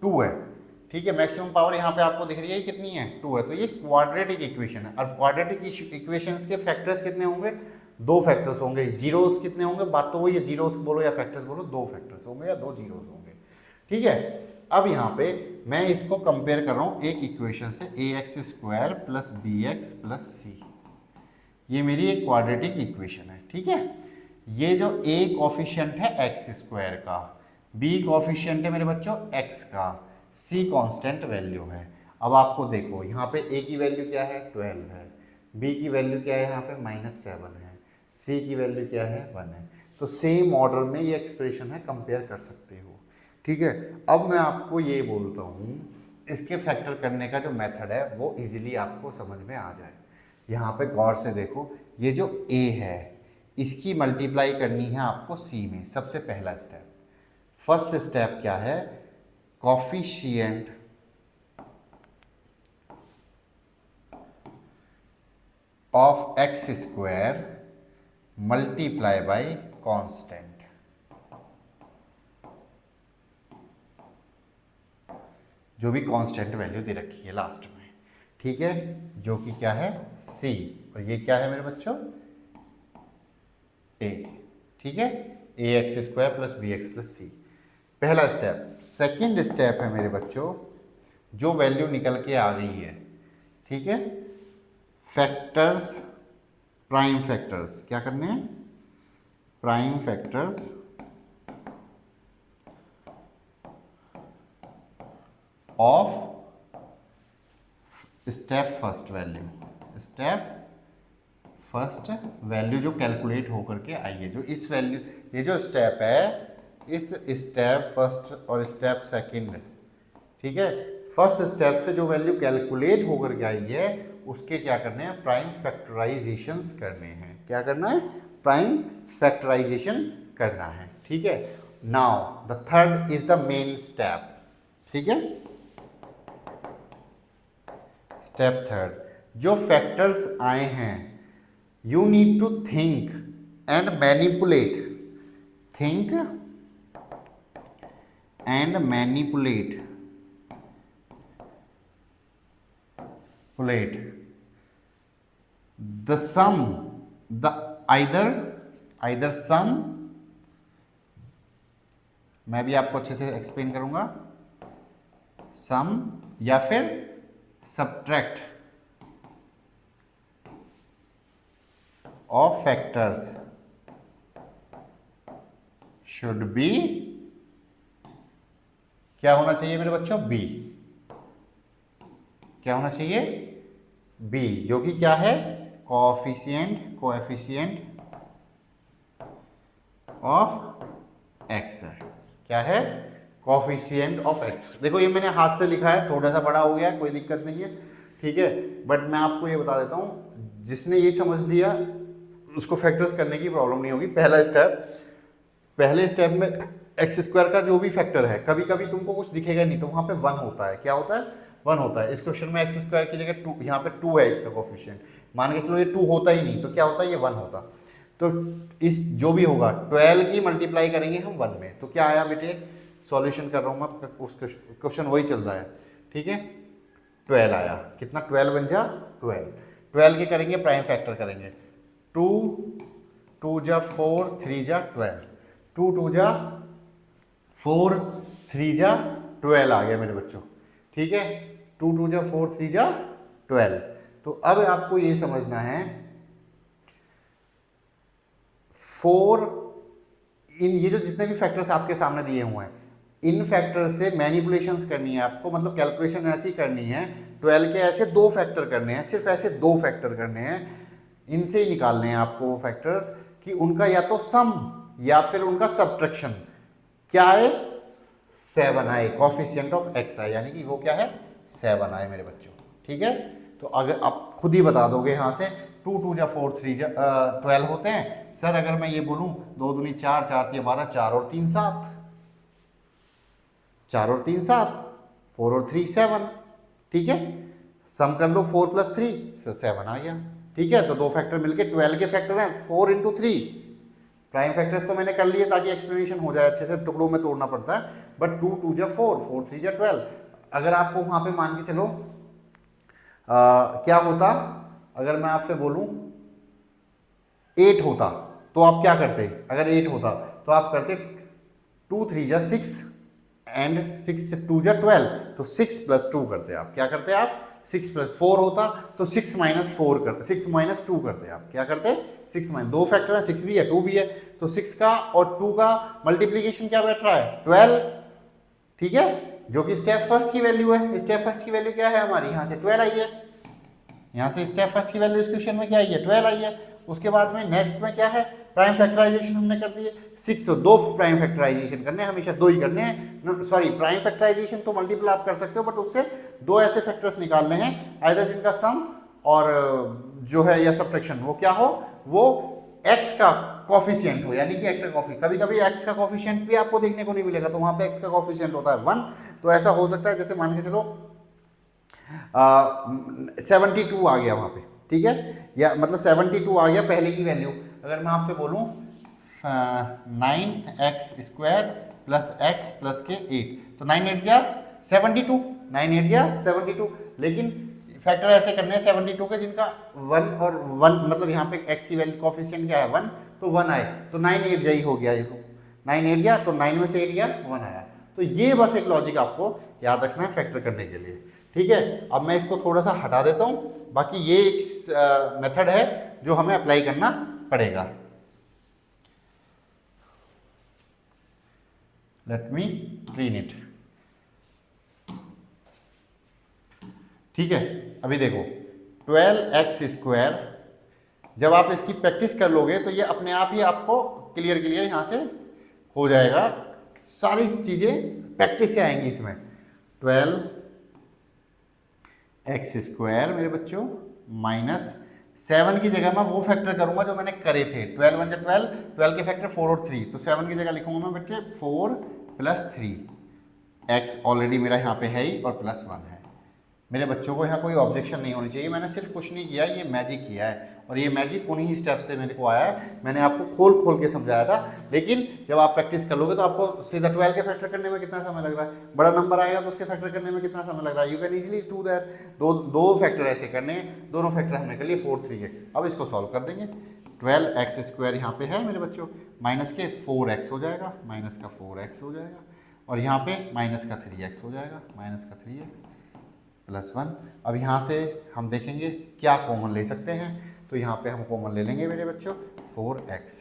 2 है। ठीक है, मैक्सिमम पावर यहाँ पे आपको दिख रही है कितनी है 2 है। तो ये क्वाड्रेटिक इक्वेशन है। और क्वाड्रेटिक इक्वेशंस के फैक्टर्स कितने होंगे, 2 फैक्टर्स होंगे। जीरोस कितने होंगे, बात तो वही है, जीरोस बोलो या फैक्टर्स बोलो, 2 फैक्टर्स होंगे या 2 जीरोस होंगे। ठीक है, अब यहाँ पे मैं इसको कंपेयर कर रहा हूँ एक इक्वेशन से, ax² + bx + c। ये मेरी एक क्वाड्रेटिक इक्वेशन है। ठीक है, ये जो a कोफिशिएंट है x² का, b कोफिशिएंट है मेरे बच्चों x का, c कांस्टेंट वैल्यू है। अब आपको देखो यहाँ पे a की वैल्यू क्या है 12 है, b की वैल्यू क्या है यहाँ पे -7 है, c की वैल्यू क्या है 1 है। तो सेम ऑर्डर में ये एक्सप्रेशन है, कंपेयर कर सकते हो। ठीक है, अब मैं आपको ये बोलता हूँ इसके फैक्टर करने का जो मेथड है वो इजीली आपको समझ में आ जाए। यहाँ पे गौर से देखो, ये जो a है इसकी मल्टीप्लाई करनी है आपको c में। सबसे पहला स्टेप, फर्स्ट स्टेप क्या है, coefficient of x² multiply by constant. जो भी कांस्टेंट वैल्यू दे रखी है लास्ट में। ठीक है, जो कि क्या है c, और ये क्या है मेरे बच्चों a। ठीक है, ax² + bx + c पहला स्टेप। सेकंड स्टेप है मेरे बच्चों, जो वैल्यू निकल के आ गई है, ठीक है, फैक्टर्स, प्राइम फैक्टर्स क्या करने हैं, prime factors of step first value, step first value जो कैलकुलेट होकर के आई है। जो इस वैल्यू, ये जो स्टेप है, इस स्टेप फर्स्ट और स्टेप सेकंड, ठीक है, फर्स्ट स्टेप से जो वैल्यू कैलकुलेट होकर के आई है उसके क्या करने हैं, प्राइम फैक्टराइजेशंस करने हैं। क्या करना है, प्राइम फैक्टराइजेशन करना है। ठीक है, now the third is the main step. ठीक है, स्टेप थर्ड, जो फैक्टर्स आए हैं you need to think and manipulate, think and manipulate the sum, the either sum, मैं भी आपको अच्छे से एक्सप्लेन करूंगा, सम या फिर subtract of factors should be, क्या होना चाहिए मेरे बच्चों, बी, क्या होना चाहिए, बी, जो कि क्या है, कोएफिशिएंट ऑफ एक्स है, क्या है, कोएफिशिएंट ऑफ एक्स। देखो ये मैंने हाथ से लिखा है, थोड़ा सा बड़ा हो गया है, कोई दिक्कत नहीं है, ठीक है, बट मैं आपको ये बता देता हूँ, जिसने ये समझ लिया उसको फैक्टर्स करने की प्रॉब्लम नहीं होगी। पहले स्टेप में एक्स स्क्वायर का जो भी फैक्टर है, कभी कभी तुमको कुछ दिखेगा नहीं तो वहाँ पे 1 होता है, क्या होता है, 1 होता है। इस क्वेश्चन में एक्स स्क्वायर की जगह 2, यहाँ पे 2 है इसका कोएफिशिएंट, मान के चलो ये 2 होता ही नहीं तो क्या होता है, ये 1 होता। तो इस जो भी होगा 12 की मल्टीप्लाई करेंगे हम 1 में, तो क्या आया बेटे, सॉल्यूशन कर रहा हूँ मैं, उस क्वेश्चन वही चल रहा है, ठीक है, 12 आया, कितना, 12 बन जा 12 के करेंगे प्राइम फैक्टर करेंगे, 2 2 जा 4 3 जा 12, 2 2 जा 4 3 जा 12 आ गया मेरे बच्चों, ठीक है, 2 2 जा 4 3 जा 12। तो अब आपको ये समझना है 4 इन ये जो जितने भी फैक्टर्स आपके सामने दिए हुए हैं, इन फैक्टर्स से मैनिपुलेशंस करनी है आपको, मतलब कैलकुलेशन ऐसी करनी है, 12 के ऐसे 2 फैक्टर करने हैं, सिर्फ ऐसे 2 फैक्टर करने हैं, इनसे ही निकालने हैं आपको वो फैक्टर्स कि उनका या तो सम या फिर उनका सब्ट्रैक्शन क्या है, 7 आए, कोएफिशिएंट ऑफ एक्स आए, यानी कि वो क्या है, 7 आए मेरे बच्चों, ठीक है। तो अगर आप खुद ही बता दोगे यहाँ से, 2 2 जा 4 3 जा 12 होते हैं सर, अगर मैं ये बोलूँ 2 दूनी 4 4 3 12, 4 और 3 7, 4 और 3 7, 4 और 3 7, ठीक है, सम कर लो 4 + 3 7 आ गया, ठीक है। तो 2 फैक्टर मिलके 12 के फैक्टर हैं 4 × 3, प्राइम फैक्टर्स तो मैंने कर लिए ताकि एक्सप्लेनेशन हो जाए, अच्छे से टुकड़ों में तोड़ना पड़ता है, बट 2 2 जा 4 4 3 जा 12। अगर आपको वहाँ पे मान के चलो क्या होता, अगर मैं आपसे बोलूँ 8 होता तो आप क्या करते, अगर 8 होता तो आप करते 2 3 जा 6 एंड 6 2 जा 12, तो 6 + 2 करते आप, क्या करते आप, 6 + 4 होता तो 6 - 4 करते, 6 - 2 करते आप, क्या करते, 6 - 2 फैक्टर है, 6 भी है 2 भी है, तो 6 का और 2 का मल्टीप्लीकेशन क्या बैठ रहा है, 12, ठीक है, जो कि स्टेप फर्स्ट की वैल्यू है। स्टेप फर्स्ट की वैल्यू क्या है हमारी, यहाँ से 12 आई है, यहाँ से स्टेप फर्स्ट की वैल्यू इस क्वेश्चन में क्या आई है, 12 आई है। उसके बाद में नेक्स्ट में क्या है, प्राइम फैक्टराइजेशन हमने कर दिए, 6 और 2 प्राइम फैक्टराइजेशन करने हैं, हमेशा 2 ही करने हैं, सॉरी प्राइम फैक्टराइजेशन तो मल्टीपल आप कर सकते हो, बट उससे 2 ऐसे फैक्टर्स निकालने हैं आइदर जिनका सम और जो है या सब्ट्रैक्शन वो क्या हो, वो x का कोएफिशिएंट हो, यानी कि x का कोएफिशिएंट, कभी कभी x का कोएफिशिएंट भी आपको देखने को नहीं मिलेगा, तो वहाँ पे x का कोएफिशिएंट होता है 1, तो ऐसा हो सकता है जैसे मान के चलो 72 आ गया वहाँ पे, ठीक है, या मतलब 72 आ गया पहले की वैल्यू। अगर मैं आपसे बोलूँ 9x² + x + के 8, तो 9 8 जा 72, 9 8 जा 72, लेकिन फैक्टर ऐसे करने हैं 72 के जिनका 1 और 1, मतलब यहाँ पे x की वैल्यू कोएफिशिएंट क्या है 1, तो 1 आए, तो 9 8 जा ही हो गया, ये 9 8 जा, तो 9 में से 8 गया 1 आया। तो ये बस एक लॉजिक आपको याद रखना है फैक्टर करने के लिए, ठीक है। अब मैं इसको थोड़ा सा हटा देता हूँ, बाकी ये एक मेथड है जो हमें अप्लाई करना पड़ेगा। लेट मी क्लीन इट, ठीक है। अभी देखो 12x², जब आप इसकी प्रैक्टिस कर लोगे तो ये अपने आप ही आपको क्लियर यहाँ से हो जाएगा, सारी चीज़ें प्रैक्टिस से आएंगी इसमें। 12x² मेरे बच्चों -7 की जगह मैं वो फैक्टर करूंगा जो मैंने करे थे, 12 1 जा 12, 12 के फैक्टर 4 और 3, तो 7 की जगह लिखूंगा मैं बेटे 4 + 3, x ऑलरेडी मेरा यहाँ पे है ही और +1 है, मेरे बच्चों को यहाँ कोई ऑब्जेक्शन नहीं होनी चाहिए। मैंने सिर्फ कुछ नहीं किया, ये मैजिक किया है और ये मैजिक उन्हीं स्टेप से मेरे को आया है। मैंने आपको खोल खोल के समझाया था, लेकिन जब आप प्रैक्टिस कर लोगे तो आपको सीधा 12 के फैक्टर करने में कितना समय लग रहा है, बड़ा नंबर आएगा तो उसके फैक्टर करने में कितना समय लग रहा है। You can easily do that. दो फैक्टर ऐसे करने हैं, दोनों फैक्टर हमने कर लिए 4 3x। अब इसको सॉल्व कर देंगे। 12x² यहाँ पे है मेरे बच्चों, माइनस के 4x हो जाएगा, माइनस का 4x हो जाएगा और यहाँ पे माइनस का 3x हो जाएगा, माइनस का 3x प्लस 1। अब यहाँ से हम देखेंगे क्या कॉमन ले सकते हैं, तो यहाँ पे हम कॉमन ले लेंगे मेरे बच्चों 4x,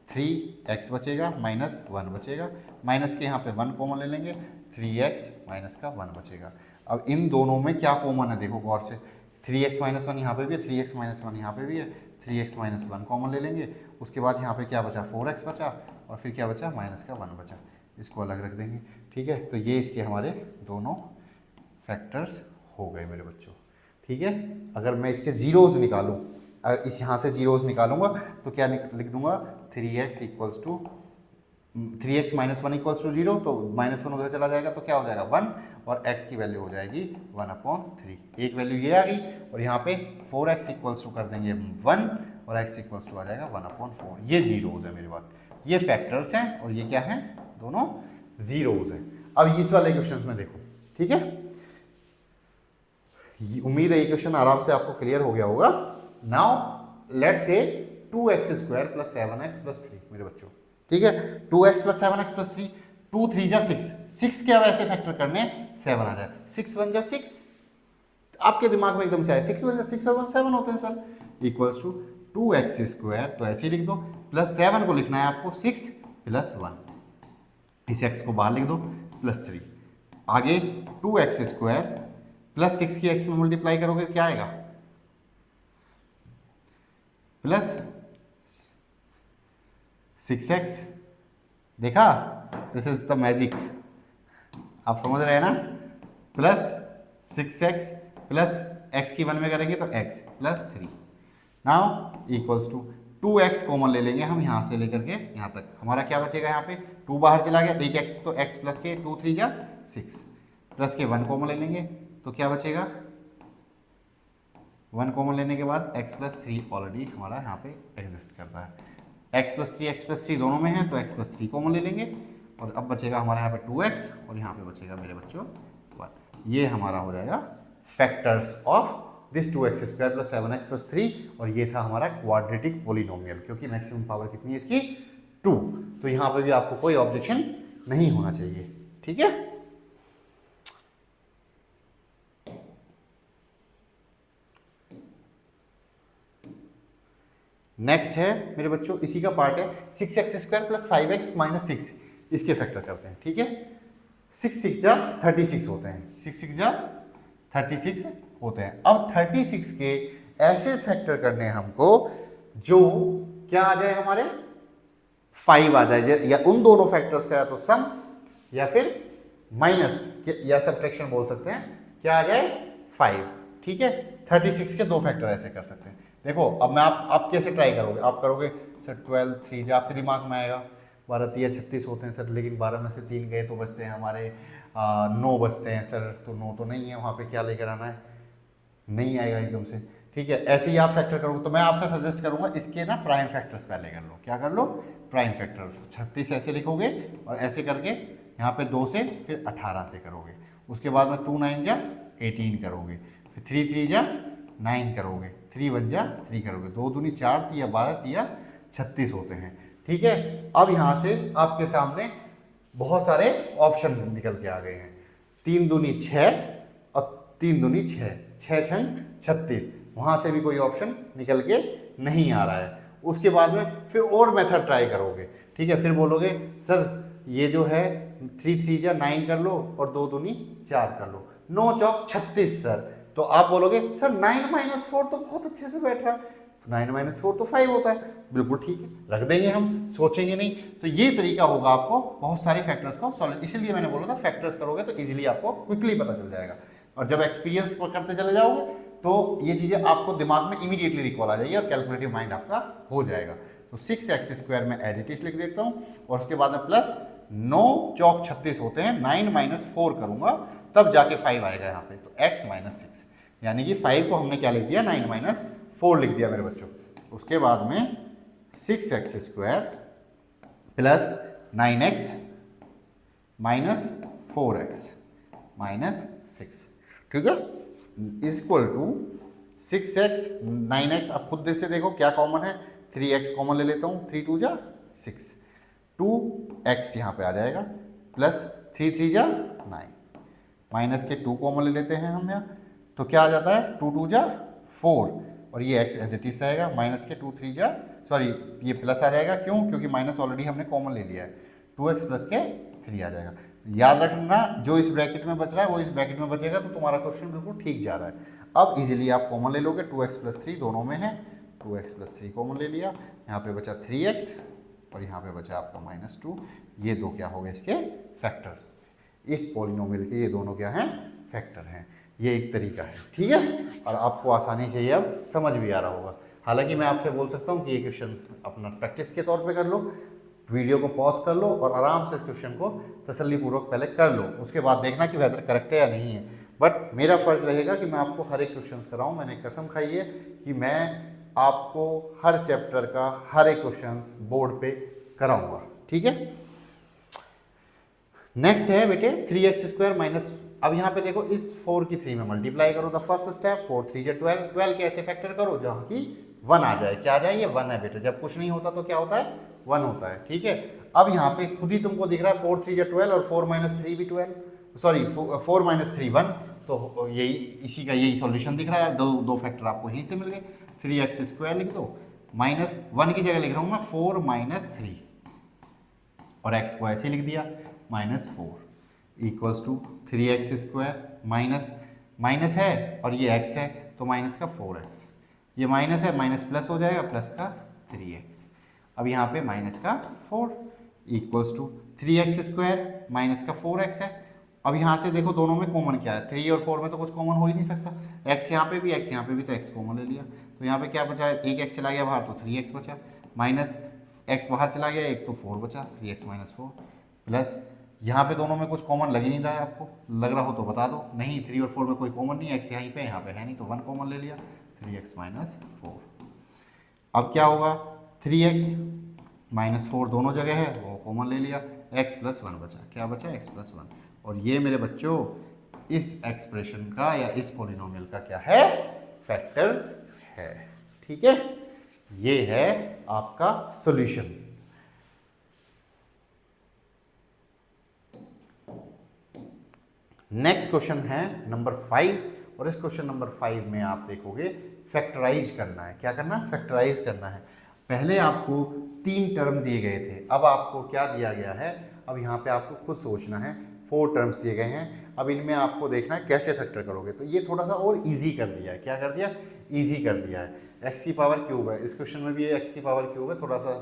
3x बचेगा, माइनस 1 बचेगा, माइनस के यहाँ पे 1 कॉमन ले लेंगे, 3x माइनस का 1 बचेगा। अब इन दोनों में क्या कॉमन है देखो गौर से, 3x माइनस 1 यहाँ पे भी है, 3x माइनस 1 यहाँ पे भी है, 3x माइनस 1 कॉमन ले लेंगे। उसके बाद यहाँ पे क्या बचा, 4x बचा और फिर क्या बचा, माइनस का 1 बचा, इसको अलग रख देंगे। ठीक है, तो ये इसके हमारे दोनों फैक्टर्स हो गए मेरे बच्चों। ठीक है, अगर मैं इसके जीरोज़ निकालूँ, अगर इस यहाँ से जीरोज़ निकालूंगा तो क्या लिख दूंगा, 3x equals to 3x minus 1 equals to 0, तो माइनस 1 उधर चला जाएगा तो क्या हो जाएगा 1 और x की वैल्यू हो जाएगी 1/3। एक वैल्यू ये आ गई और यहाँ पे 4x इक्वल्स टू कर देंगे 1 और x इक्वल्स टू आ जाएगा 1/4। ये जीरोज़ है मेरी बात, ये फैक्टर्स हैं और ये क्या हैं, दोनों जीरोज़ हैं। अब इस वाले क्वेश्चन में देखो, ठीक है, उम्मीद है ये क्वेश्चन आराम से आपको क्लियर हो गया होगा। Now let's say 2x² + 7x + 3 मेरे बच्चों, ठीक है, 2x + 7x + 3, 2 3 जा 6, 6 क्या वैसे फैक्टर करने 7 आ जाए, 6 1 जा 6, आपके दिमाग में एकदम से आए 6 1 जा 6 और 1 7 होते हैं सर, इक्वल्स टू 2x², तो ऐसे ही लिख दो, प्लस 7 को लिखना है आपको 6 + 1, इस x को बाहर लिख दो, +3, आगे 2x² प्लस 6 की x में मल्टीप्लाई करोगे क्या आएगा, प्लस 6x। देखा, दिस इज द मैजिक, आप समझ रहे हैं ना, प्लस 6x प्लस x की 1 में करेंगे तो x plus 3, now equals to 2x common ले लेंगे हम यहाँ से लेकर के यहाँ तक, हमारा क्या बचेगा, यहाँ पे 2 बाहर चला गया, एक x तो x प्लस के 2 3 जा 6, प्लस के 1 कॉमन ले लेंगे तो क्या बचेगा, 1 कॉमन लेने के बाद x + 3 ऑलरेडी हमारा यहाँ पे एग्जिस्ट करता है, x + 3 दोनों में है तो x + 3 कॉमन ले लेंगे और अब बचेगा हमारा यहाँ पे 2x और यहाँ पे बचेगा मेरे बच्चों 1। ये हमारा हो जाएगा factors of this 2x² + 7x + 3 और ये था हमारा क्वाड्रेटिक पोलिनोमियल, क्योंकि मैक्सिमम पावर कितनी है इसकी 2, तो यहाँ पे भी आपको कोई ऑब्जेक्शन नहीं होना चाहिए। ठीक है, नेक्स्ट है मेरे बच्चों, इसी का पार्ट है 6x² + 5x - 6, इसके फैक्टर करते हैं। ठीक है, 6 6 जा 36 होते हैं, 6 6 जा 36 होते हैं। अब 36 के ऐसे फैक्टर करने हैं हमको जो क्या आ जाए, हमारे 5 आ जाए, या उन दोनों फैक्टर्स का या तो सम या फिर माइनस या सब्ट्रैक्शन बोल सकते हैं, क्या आ जाए 5। ठीक है, 36 के 2 फैक्टर ऐसे कर सकते हैं। देखो अब मैं आप कैसे ट्राई करोगे, आप करोगे सर 12 3 जा, आपके दिमाग में आएगा 12 3 36 होते हैं सर, लेकिन 12 में से 3 गए तो बचते हैं हमारे 9 बचते हैं सर, तो 9 तो नहीं है, वहाँ पे क्या लेकर आना है, नहीं आएगा एकदम से। ठीक है, ऐसे ही आप फैक्टर करोगे तो मैं आपसे सजेस्ट करूँगा इसके ना प्राइम फैक्टर्स पहले कर लो। क्या कर लो, प्राइम फैक्टर 36 ऐसे लिखोगे और ऐसे करके यहाँ पे 2 से फिर 18 से करोगे, उसके बाद में 2 9 जा 18 करोगे, फिर 3 3 जा 9 करोगे, 3 1 जा 3 करोगे, 2 दूनी 4 3 12 3 36 होते हैं। ठीक है, अब यहाँ से आपके सामने बहुत सारे ऑप्शन निकल के आ गए हैं, 3 दूनी 6 और 3 दूनी 6, 6 6 36, वहाँ से भी कोई ऑप्शन निकल के नहीं आ रहा है। उसके बाद में फिर और मेथड ट्राई करोगे। ठीक है, फिर बोलोगे सर ये जो है 3 3 जा 9 कर लो और 2 दूनी 4 कर लो, 9 चौक 36 सर, तो आप बोलोगे सर 9 - 4 तो बहुत अच्छे से बैठ रहा है, 9 - 4 तो 5 होता है, बिल्कुल ठीक है, रख देंगे हम, सोचेंगे नहीं। तो ये तरीका होगा आपको बहुत सारे फैक्टर्स को सॉल्व, इसलिए मैंने बोला था फैक्टर्स करोगे तो इजीली आपको क्विकली पता चल जाएगा, और जब एक्सपीरियंस करते चले जाओगे तो ये चीज़ें आपको दिमाग में इमीडिएटली रिकॉल आ जाएगी और कैलकुलेटिव माइंड आपका हो जाएगा। तो 6x² में एज इट इज लिख देता हूँ और उसके बाद में प्लस 9 चौक 36 होते हैं, 9 - 4 करूँगा तब जाके 5 आएगा यहाँ पे, तो x - 6 यानी कि 5 को हमने क्या लिख दिया 9 माइनस 4 लिख दिया मेरे बच्चों। उसके बाद में 6x² plus 9x minus 4x minus 6, ठीक है, is equal to 6x 9x। अब खुद से देखो क्या कॉमन है, 3x कॉमन ले लेता हूँ, 3 2 जा 6, 2x यहाँ पे आ जाएगा प्लस 3 3 जा 9, माइनस के 2 कॉमन ले लेते हैं हम यहाँ, तो क्या आ जाता है 2 2 जा 4 और ये x एज इट इज रहेगा, माइनस के 2 3 जा सॉरी ये प्लस आ जाएगा, क्यों, क्योंकि माइनस ऑलरेडी हमने कॉमन ले लिया है, 2x प्लस के 3 आ जाएगा। याद रखना जो इस ब्रैकेट में बच रहा है वो इस ब्रैकेट में बचेगा, तो तुम्हारा क्वेश्चन बिल्कुल ठीक जा रहा है। अब इजीली आप कॉमन ले लोगे, 2x प्लस 3 दोनों में है, 2x प्लस 3 कॉमन ले लिया, यहाँ पे बचा 3x और यहाँ पे बचा आपका -2, ये दो क्या हो गए इसके फैक्टर्स, इस पॉलिनोमियल के ये दोनों क्या हैं फैक्टर हैं। ये एक तरीका है, ठीक है, और आपको आसानी से ये अब समझ भी आ रहा होगा। हालांकि मैं आपसे बोल सकता हूँ कि ये क्वेश्चन अपना प्रैक्टिस के तौर पे कर लो, वीडियो को पॉज कर लो और आराम से इस क्वेश्चन को तसल्लीपूर्वक पहले कर लो, उसके बाद देखना कि वेदर करेक्ट है या नहीं है। बट मेरा फ़र्ज़ रहेगा कि मैं आपको हर एक क्वेश्चन कराऊँ, मैंने कसम खाई है कि मैं आपको हर चैप्टर का हर एक क्वेश्चन बोर्ड पे कराऊंगा, ठीक है। नेक्स्ट है बेटे 3x² माइनस, अब यहाँ पे देखो इस 4 की 3 में मल्टीप्लाई करो, द फर्स्ट स्टेप 4 3 12, 12 के ऐसे फैक्टर करो जहाँ की 1 आ जाए, क्या आ जाए ये 1 है बेटे, जब कुछ नहीं होता तो क्या होता है 1 होता है, ठीक है। अब यहाँ पे खुद ही तुमको दिख रहा है 4 3 12 और 4 - 3 भी 12, सॉरी 4 - 3 1, तो यही इसी का यही सॉल्यूशन दिख रहा है, दो फैक्टर आपको यहीं से मिल गए। 3x² लिख दो, -1 की जगह लिख रहा हूँ मैं 4 - 3 और x को ऐसे लिख दिया -4 इक्वल्स टू 3x² माइनस है और ये x है तो माइनस का 4x, ये माइनस है माइनस प्लस हो जाएगा प्लस का 3x, अब यहाँ पे माइनस का 4 इक्वल्स टू 3x² माइनस का 4x है। अब यहाँ से देखो दोनों में कॉमन क्या है, 3 और 4 में तो कुछ कॉमन हो ही नहीं सकता, x यहाँ पे भी x यहाँ पे भी, तो x कॉमन ले लिया, तो यहाँ पे क्या बचा, एक x चला गया बाहर तो 3x बचा, माइनस x बाहर चला गया एक तो 4 बचा, 3x - 4 प्लस यहाँ पे दोनों में कुछ कॉमन लग ही नहीं रहा है, आपको लग रहा हो तो बता दो, नहीं 3 और 4 में कोई कॉमन नहीं है, x यहाँ पे है नहीं तो 1 कॉमन ले लिया, 3x - 4। अब क्या होगा 3x - 4 दोनों जगह है वो कॉमन ले लिया, x + 1 बचा, क्या बचा x + 1, और ये मेरे बच्चों इस एक्सप्रेशन का या इस पॉलिनोमियल का क्या है फैक्टर है, ठीक है, ये है आपका सॉल्यूशन। नेक्स्ट क्वेश्चन है नंबर 5, और इस क्वेश्चन नंबर 5 में आप देखोगे फैक्टराइज करना है, क्या करना है फैक्टराइज करना है। पहले आपको 3 टर्म दिए गए थे, अब आपको क्या दिया गया है, अब यहाँ पे आपको खुद सोचना है, 4 टर्म्स दिए गए हैं, अब इनमें आपको देखना है कैसे फैक्टर करोगे। तो ये थोड़ा सा और इजी कर दिया है, क्या कर दिया इजी कर दिया है, x³ है, इस क्वेश्चन में भी ये x³ है, थोड़ा सा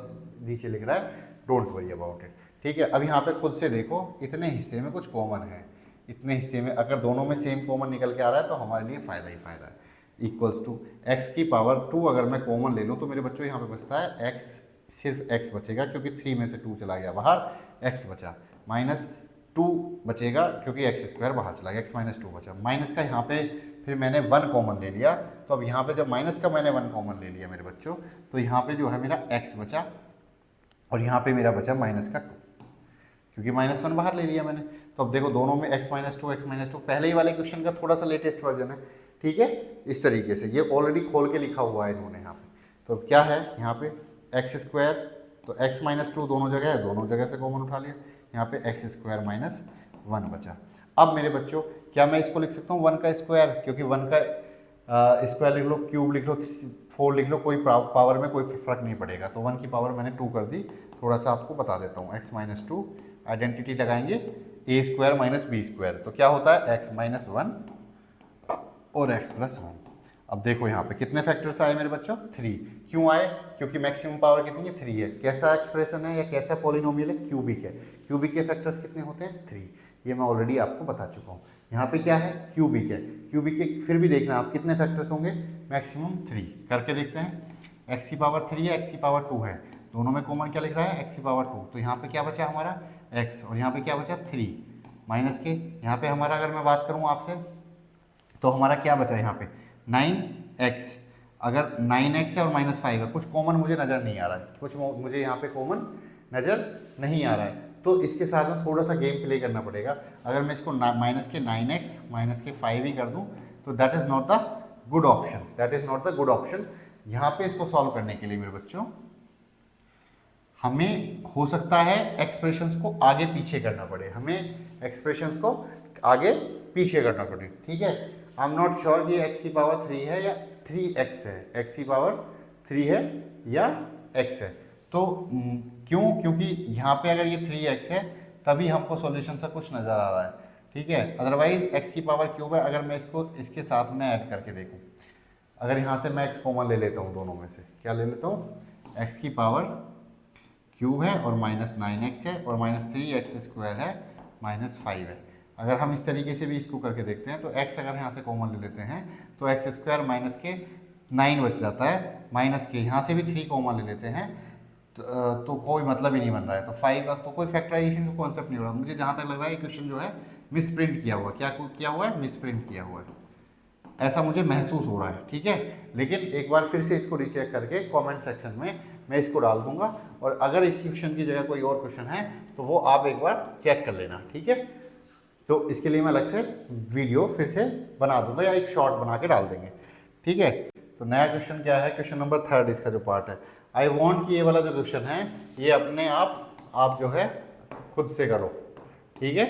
नीचे लिख रहा है डोंट वरी अबाउट इट, ठीक है। अब यहाँ पे खुद से देखो इतने हिस्से में कुछ कॉमन है, इतने हिस्से में अगर दोनों में सेम कॉमन निकल के आ रहा है तो हमारे लिए फ़ायदा ही फ़ायदा है। इक्वल्स टू x² अगर मैं कॉमन ले लूँ तो मेरे बच्चों यहाँ पे बचता है x, सिर्फ x बचेगा क्योंकि 3 में से 2 चला गया बाहर, x बचा, -2 बचेगा क्योंकि x² बाहर चला गया, x - 2 बचा, माइनस का यहाँ पे फिर मैंने 1 कॉमन ले लिया, तो अब यहाँ पे जब माइनस का मैंने 1 कॉमन ले लिया मेरे बच्चों, तो यहाँ पे जो है मेरा x बचा और यहाँ पे मेरा बचा -2 क्योंकि -1 बाहर ले लिया मैंने। तो अब देखो दोनों में x - 2 पहले ही वाले क्वेश्चन का थोड़ा सा लेटेस्ट वर्जन है, ठीक है, इस तरीके से ये ऑलरेडी खोल के लिखा हुआ है इन्होंने यहाँ पे। तो क्या है यहाँ पे x², तो x - 2 दोनों जगह है, दोनों जगह से कॉमन उठा लिया, यहाँ पे x² - 1 बचा। अब मेरे बच्चों क्या मैं इसको लिख सकता हूँ 1 का स्क्वायर, क्योंकि 1 का स्क्वायर लिख लो, क्यूब लिख लो, 4 लिख लो, कोई पावर में कोई फर्क नहीं पड़ेगा, तो 1 की पावर मैंने 2 कर दी। थोड़ा सा आपको बता देता हूँ, x - 2 आइडेंटिटी लगाएंगे a² - b², तो क्या होता है x - 1 और x + 1। अब देखो यहाँ पे कितने फैक्टर्स आए मेरे बच्चों 3, क्यों आए, क्योंकि मैक्सिमम पावर कितनी है 3 है। कैसा एक्सप्रेशन है या कैसा पॉलिनोमियल है, क्यूबिक है, क्यूबिक के फैक्टर्स कितने होते हैं 3, ये मैं ऑलरेडी आपको बता चुका हूँ। यहाँ पे क्या है क्यूबिक है, क्यूबिक के फिर भी देखना आप कितने फैक्टर्स होंगे, मैक्सिमम 3, करके देखते हैं। x³ है, x² है, दोनों में कॉमन क्या लिख रहा है x², तो यहाँ पे क्या बचा हमारा x और यहाँ पे क्या बचा 3, माइनस के यहाँ पे हमारा अगर मैं बात करूँ आपसे तो हमारा क्या बचा यहाँ पे 9x। अगर 9x है और -5 है, कुछ कॉमन मुझे नज़र नहीं आ रहा है, कुछ मुझे यहाँ पे कॉमन नज़र नहीं आ रहा है, तो इसके साथ में थोड़ा सा गेम प्ले करना पड़ेगा। अगर मैं इसको माइनस के 9x माइनस के 5 ही कर दूँ तो that is not the good option, that is not the good option. यहाँ पे इसको सॉल्व करने के लिए मेरे बच्चों हमें हो सकता है एक्सप्रेशंस को आगे पीछे करना पड़े, हमें एक्सप्रेशंस को आगे पीछे करना पड़े, ठीक है। आई एम नॉट श्योर कि x की पावर 3 है या 3x है, x की पावर 3 है या x है। तो क्यों? क्योंकि यहाँ पे अगर ये 3x है तभी हमको सॉल्यूशन से कुछ नज़र आ रहा है, ठीक है। अदरवाइज x की पावर क्यूब है। अगर मैं इसको इसके साथ में ऐड करके देखूँ, अगर यहाँ से मैं x कॉमन ले लेता हूँ, दोनों में से क्या ले लेता हूँ, x की पावर क्यूब है और -9x है और -3x² है -5 है। अगर हम इस तरीके से भी इसको करके देखते हैं तो x अगर यहाँ से कॉमन ले लेते हैं तो x² माइनस के 9 बच जाता है, माइनस के यहाँ से भी 3 कॉमन ले लेते हैं तो कोई मतलब ही नहीं बन रहा है। तो 5 का तो कोई फैक्टराइजेशन का कॉन्सेप्ट नहीं हो रहा। मुझे जहाँ तक लग रहा है क्वेश्चन जो है मिसप्रिंट किया हुआ, क्या किया हुआ है, मिसप्रिंट किया हुआ है, ऐसा मुझे महसूस हो रहा है, ठीक है। लेकिन एक बार फिर से इसको रीचेक करके कमेंट सेक्शन में मैं इसको डाल दूंगा, और अगर इस क्वेश्चन की जगह कोई और क्वेश्चन है तो वो आप एक बार चेक कर लेना, ठीक है। तो इसके लिए मैं अलग से वीडियो फिर से बना दूंगा या एक शॉर्ट बना के डाल देंगे, ठीक है। तो नया क्वेश्चन क्या है, क्वेश्चन नंबर 3 इसका जो पार्ट है, आई वॉन्ट कि ये वाला जो क्वेश्चन है ये अपने आप जो है खुद से करो, ठीक है।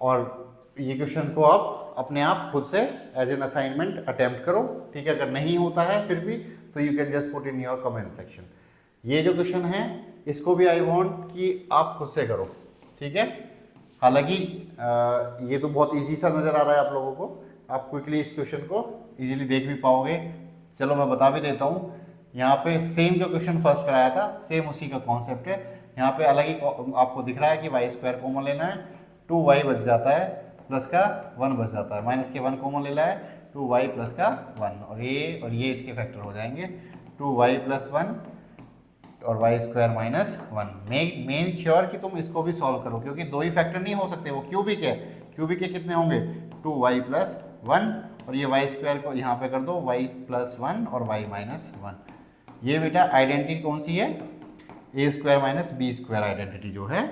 और ये क्वेश्चन को आप अपने आप खुद से एज एन असाइनमेंट अटेम्प्ट करो, ठीक है। अगर नहीं होता है फिर भी तो you can just put in your comment section. ये जो क्वेश्चन है इसको भी आई वांट कि आप खुद से करो, ठीक है। हालांकि ये तो बहुत इजी सा नज़र आ रहा है आप लोगों को, आप क्विकली इस क्वेश्चन को इजीली देख भी पाओगे। चलो मैं बता भी देता हूँ, यहाँ पे सेम जो क्वेश्चन फर्स्ट कराया था सेम उसी का कॉन्सेप्ट है। यहाँ पे अलग ही आपको दिख रहा है कि y² कॉमन लेना है, 2y बच जाता है, प्लस का 1 बच जाता है, माइनस के 1 कॉमन लेना है, 2y प्लस का 1, और ये इसके फैक्टर हो जाएंगे 2y प्लस 1 और y² माइनस 1। मेक श्योर कि तुम इसको भी सॉल्व करो, क्योंकि दो ही फैक्टर नहीं हो सकते, वो क्यूबिक है। क्यूबिक के कितने होंगे, 2y प्लस 1, और ये y² को यहाँ पे कर दो y प्लस 1 और y माइनस 1। ये बेटा आइडेंटिटी कौन सी है, a² माइनस b² आइडेंटिटी जो है,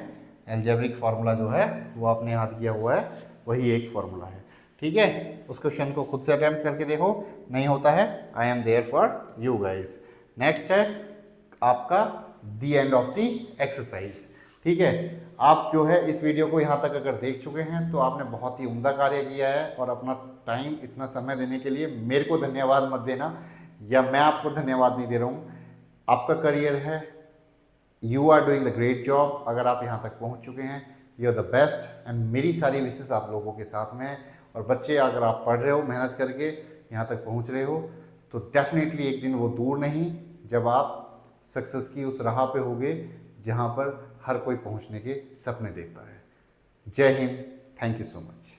एल्जेब्रिक फार्मूला जो है वो आपने याद किया हुआ है, वही एक फार्मूला है, ठीक है। उस क्वेश्चन को खुद से अटेम्प्ट करके देखो, नहीं होता है I am there for you guys. Next है आपका the end of the exercise, ठीक है। आप जो है इस वीडियो को यहाँ तक अगर देख चुके हैं तो आपने बहुत ही उम्दा कार्य किया है, और अपना टाइम इतना समय देने के लिए मेरे को धन्यवाद मत देना, या मैं आपको धन्यवाद नहीं दे रहा हूँ, आपका करियर है, you are doing the great job. अगर आप यहाँ तक पहुँच चुके हैं, you are the best, and मेरी सारी विशेष आप लोगों के साथ में है। और बच्चे, अगर आप पढ़ रहे हो, मेहनत करके यहाँ तक पहुँच रहे हो, तो डेफिनेटली एक दिन वो दूर नहीं जब आप सक्सेस की उस राह पे होगे जहाँ पर हर कोई पहुँचने के सपने देखता है। जय Hind, thank you so much.